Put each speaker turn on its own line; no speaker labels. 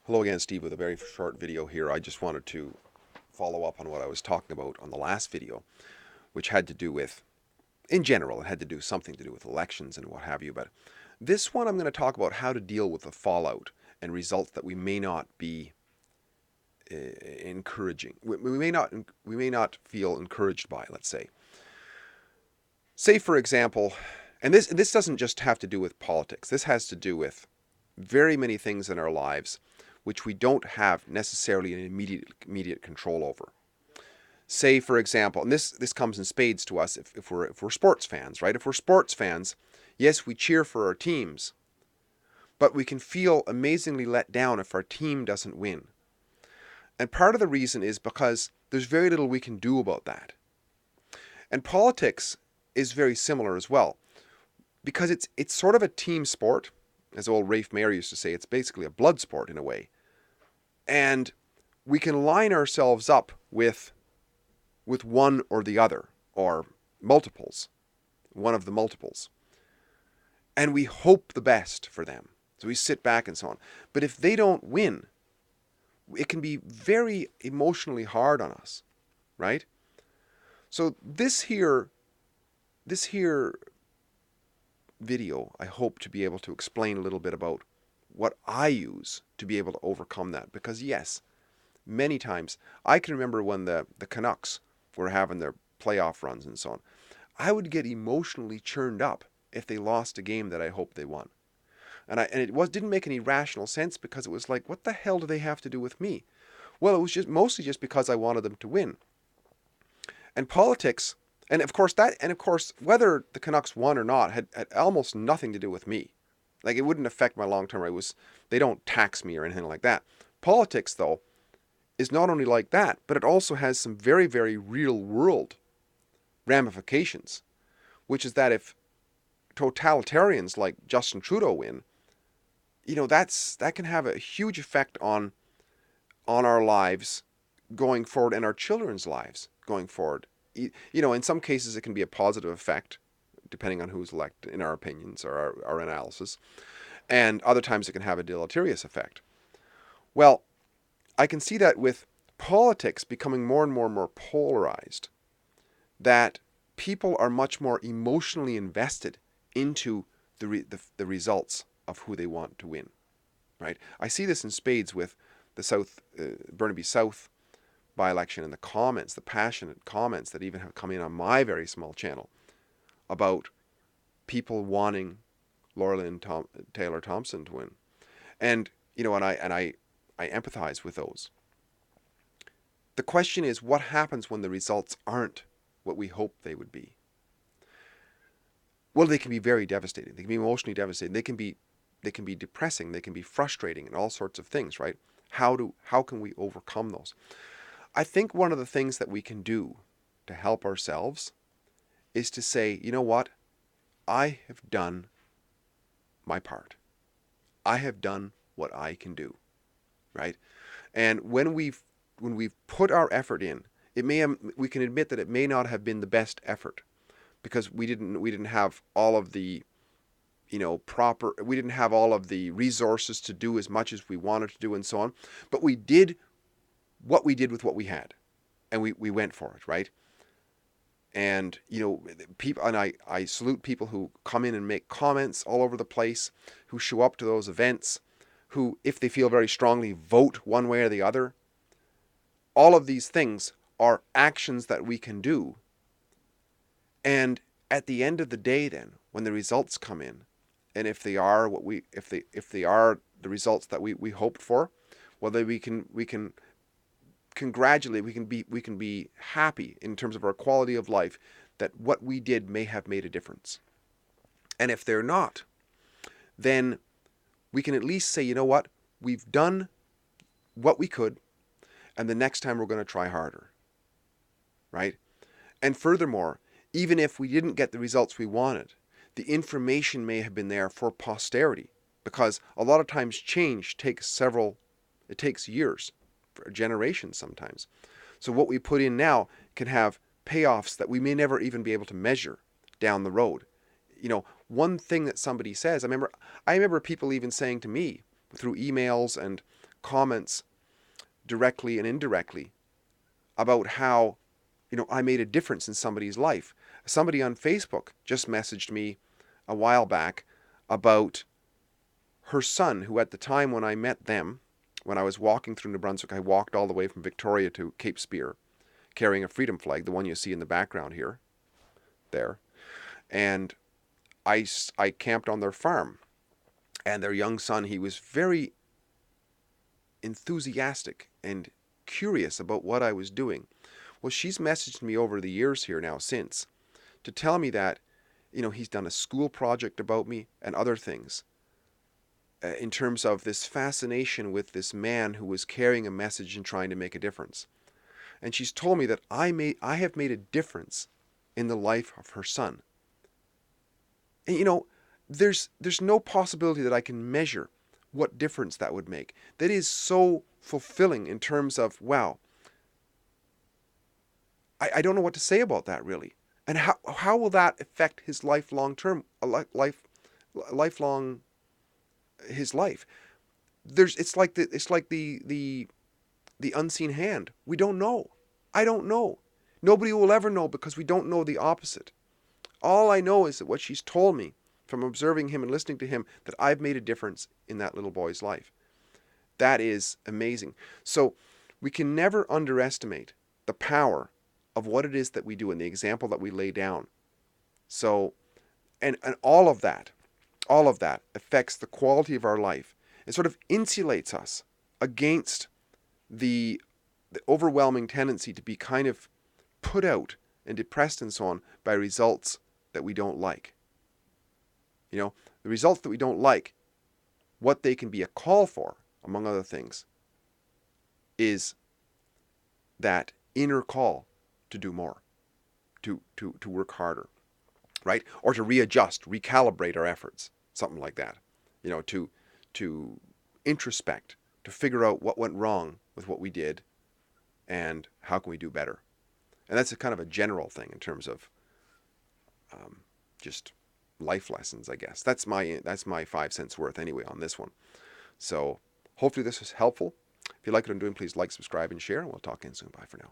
Hello again, Steve, with a very short video here. I just wanted to follow up on what I was talking about on the last video, which had to do with, in general, it had to do something to do with elections and what have you. But this one, I'm going to talk about how to deal with the fallout and results that we may not be encouraging. We may not feel encouraged by. Let's say, for example, and this doesn't just have to do with politics. This has to do with very many things in our lives which we don't have necessarily an immediate control over. Say, for example, and this comes in spades to us if we're sports fans, right? If we're sports fans, yes, we cheer for our teams, but we can feel amazingly let down if our team doesn't win. And part of the reason is because there's very little we can do about that. And politics is very similar as well, because it's sort of a team sport. As old Rafe Mayer used to say, it's basically a blood sport in a way. And we can line ourselves up with one or the other, or multiples, one of the multiples. And we hope the best for them. So we sit back and so on. But if they don't win, it can be very emotionally hard on us, right? So this here video, I hope to be able to explain a little bit about what I use to be able to overcome that. Because yes, many times, I can remember when the Canucks were having their playoff runs and so on, I would get emotionally churned up if they lost a game that I hoped they won. And didn't make any rational sense, because it was like, what the hell do they have to do with me? Well, it was just mostly just because I wanted them to win. And politics, and of course whether the Canucks won or not had almost nothing to do with me. Like, it wouldn't affect my long term. They don't tax me or anything like that. Politics, though, is not only like that, but it also has some very, very real world ramifications, which is that if totalitarians like Justin Trudeau win, that can have a huge effect on our lives going forward, and our children's lives going forward. In some cases it can be a positive effect, depending on who's elected, in our opinions or our analysis. And other times it can have a deleterious effect. Well, I can see that with politics becoming more and more and more polarized, that people are much more emotionally invested into the results of who they want to win, right? I see this in spades with the Burnaby South by-election, and the passionate comments that even have come in on my very small channel about people wanting Laura Taylor Thompson to win. And I empathize with those. The question is, what happens when the results aren't what we hope they would be? Well, they can be very devastating. They can be emotionally devastating. They can be depressing. They can be frustrating, and all sorts of things, right? How can we overcome those? I think one of the things that we can do to help ourselves is to say, you know what? I have done my part. I have done what I can do, right? And when we've put our effort in, we can admit that it may not have been the best effort, because we didn't have all of the we didn't have all of the resources to do as much as we wanted to do, and so on. But we did what we did with what we had, and we went for it, right? And people, and I salute people who come in and make comments all over the place, who show up to those events, who, if they feel very strongly, vote one way or the other. All of these things are actions that we can do. And at the end of the day, then, when the results come in, and if they are if they are the results that we hoped for, well, then we can congratulate, we can be happy in terms of our quality of life, that what we did may have made a difference. And if they're not, then we can at least say, you know what, we've done what we could, and the next time we're going to try harder, right? And furthermore, even if we didn't get the results we wanted, the information may have been there for posterity, because a lot of times change takes years, for generations sometimes. So what we put in now can have payoffs that we may never even be able to measure down the road. One thing that somebody says, I remember people even saying to me through emails and comments directly and indirectly about how, I made a difference in somebody's life. Somebody on Facebook just messaged me a while back about her son, who at the time when I met them, when I was walking through New Brunswick, I walked all the way from Victoria to Cape Spear, carrying a freedom flag, the one you see in the background here, there. And I camped on their farm. And their young son, he was very enthusiastic and curious about what I was doing. Well, she's messaged me over the years here now since to tell me that, he's done a school project about me and other things in terms of this fascination with this man who was carrying a message and trying to make a difference. And she's told me that I have made a difference in the life of her son. And there's no possibility that I can measure what difference that would make. That is so fulfilling in terms of, wow, I don't know what to say about that really. And how will that affect his life long term, lifelong, his life? It's like the unseen hand. We don't know. I don't know. Nobody will ever know because we don't know the opposite. All I know is that what she's told me from observing him and listening to him, that I've made a difference in that little boy's life. That is amazing. So we can never underestimate the power of what it is that we do and the example that we lay down. So, and all of that affects the quality of our life. It sort of insulates us against the overwhelming tendency to be kind of put out and depressed and so on by results that we don't like. The results that we don't like, what they can be a call for, among other things, is that inner call to do more, to work harder, right? Or to readjust, recalibrate our efforts, something like that. To introspect, to figure out what went wrong with what we did and how can we do better. And that's a kind of a general thing in terms of just life lessons, I guess. That's my 5 cents worth anyway on this one. So hopefully this was helpful. If you like what I'm doing, please like, subscribe, and share, and we'll talk again soon. Bye for now.